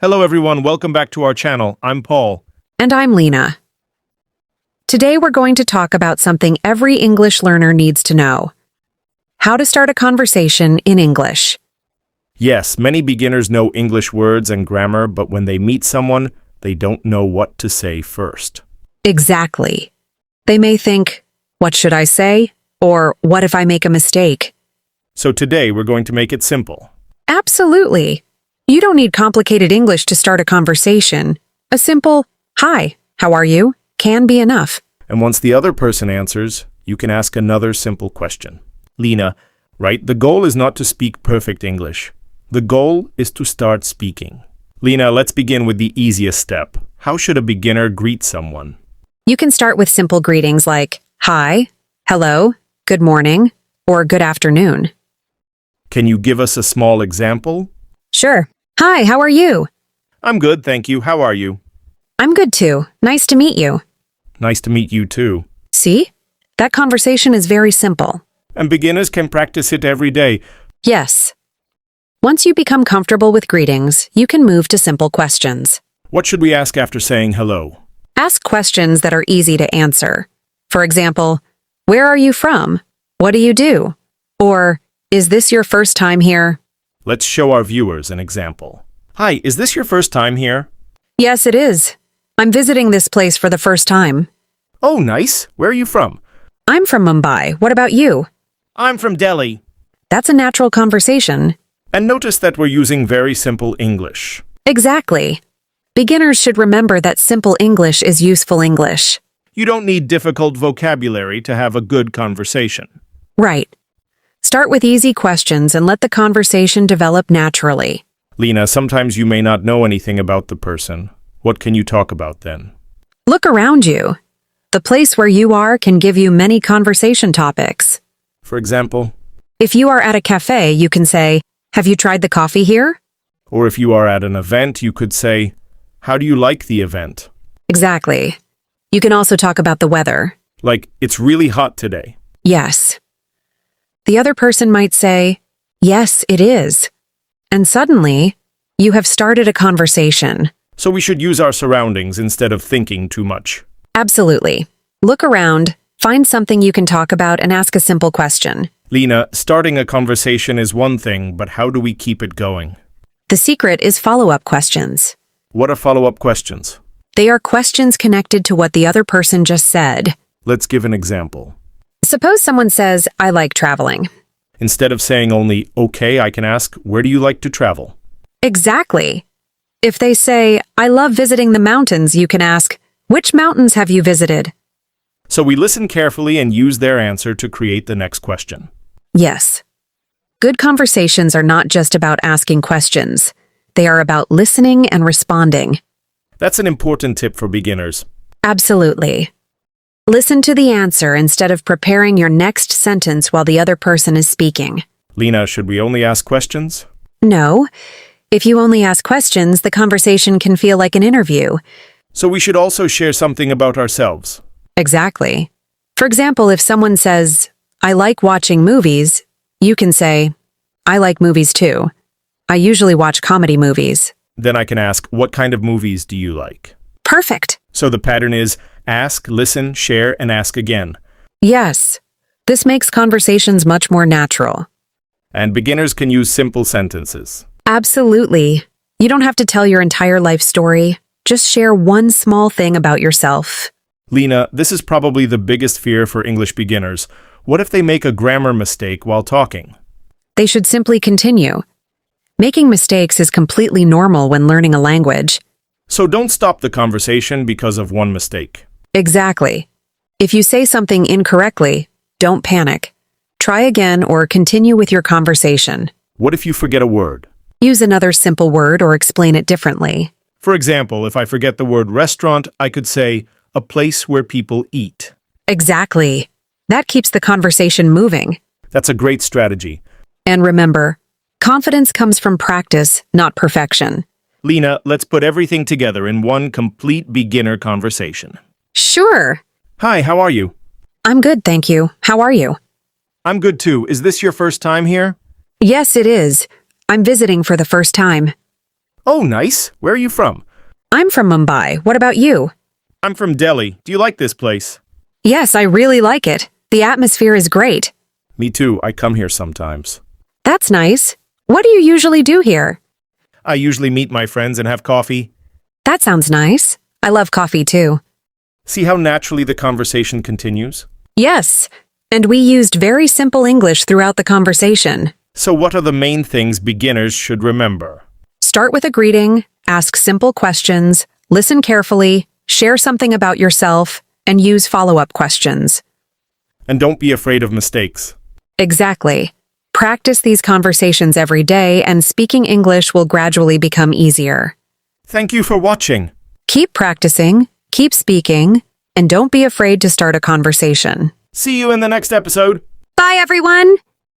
Hello everyone, welcome back to our channel. I'm Paul. And I'm Lena. Today we're going to talk about something every English learner needs to know. How to start a conversation in English. Yes, many beginners know English words and grammar, but when they meet someone, they don't know what to say first. Exactly. They may think, what should I say? Or what if I make a mistake? So today we're going to make it simple. Absolutely. You don't need complicated English to start a conversation. A simple, "Hi, how are you?" can be enough. And once the other person answers, you can ask another simple question. Lena, right? The goal is not to speak perfect English. The goal is to start speaking. Lena, let's begin with the easiest step. How should a beginner greet someone? You can start with simple greetings like, "Hi," "Hello," "Good morning," or "Good afternoon." Can you give us a small example? Sure. "Hi, how are you?" I'm good, thank you. How are you? "I'm good too. Nice to meet you." Nice to meet you too. See? That conversation is very simple. And beginners can practice it every day. Yes. Once you become comfortable with greetings, you can move to simple questions. What should we ask after saying hello? Ask questions that are easy to answer. For example, "Where are you from? What do you do?" Or, "Is this your first time here?" Let's show our viewers an example. Hi, is this your first time here? "Yes, it is. I'm visiting this place for the first time." Oh, nice. Where are you from? "I'm from Mumbai. What about you?" I'm from Delhi. That's a natural conversation. And notice that we're using very simple English. Exactly. Beginners should remember that simple English is useful English. You don't need difficult vocabulary to have a good conversation. Right. Start with easy questions and let the conversation develop naturally. Lena, sometimes you may not know anything about the person. What can you talk about then? Look around you. The place where you are can give you many conversation topics. For example, If you are at a cafe, you can say, "Have you tried the coffee here?" or if you are at an event, you could say, how do you like the event? Exactly. You can also talk about the weather. Like, it's really hot today. Yes. The other person might say, "Yes, it is." And suddenly, you have started a conversation. So we should use our surroundings instead of thinking too much. Absolutely. Look around, find something you can talk about, and ask a simple question. Lena, starting a conversation is one thing, but how do we keep it going? The secret is follow-up questions. What are follow-up questions? They are questions connected to what the other person just said. Let's give an example. Suppose someone says, "I like traveling." Instead of saying only, okay, I can ask, where do you like to travel? Exactly. If they say, "I love visiting the mountains," you can ask, "Which mountains have you visited?" So we listen carefully and use their answer to create the next question. Yes. Good conversations are not just about asking questions. They are about listening and responding. That's an important tip for beginners. Absolutely. Listen to the answer instead of preparing your next sentence while the other person is speaking. Lena, should we only ask questions? No. If you only ask questions, the conversation can feel like an interview. So we should also share something about ourselves. Exactly. For example, if someone says, "I like watching movies," you can say, "I like movies too. I usually watch comedy movies." Then I can ask, what kind of movies do you like? Perfect. So the pattern is ask, listen, share, and ask again. Yes. This makes conversations much more natural. And beginners can use simple sentences. Absolutely. You don't have to tell your entire life story. Just share one small thing about yourself. Lena, this is probably the biggest fear for English beginners. What if they make a grammar mistake while talking? They should simply continue. Making mistakes is completely normal when learning a language. So don't stop the conversation because of one mistake. Exactly. If you say something incorrectly, don't panic. Try again or continue with your conversation. What if you forget a word? Use another simple word or explain it differently. For example, if I forget the word restaurant, I could say, a place where people eat. Exactly. That keeps the conversation moving. That's a great strategy. And remember, confidence comes from practice, not perfection. Lena, let's put everything together in one complete beginner conversation. Sure. Hi, how are you? I'm good, thank you. How are you? I'm good too. Is this your first time here? Yes, it is. I'm visiting for the first time. Oh, nice. Where are you from? I'm from Mumbai. What about you? I'm from Delhi. Do you like this place? Yes, I really like it. The atmosphere is great. Me too. I come here sometimes. That's nice. What do you usually do here? I usually meet my friends and have coffee. That sounds nice. I love coffee too. See how naturally the conversation continues? Yes, and we used very simple English throughout the conversation. So what are the main things beginners should remember? Start with a greeting, ask simple questions, listen carefully, share something about yourself, and use follow-up questions. And don't be afraid of mistakes. Exactly. Practice these conversations every day, and speaking English will gradually become easier. Thank you for watching. Keep practicing, keep speaking, and don't be afraid to start a conversation. See you in the next episode. Bye, everyone!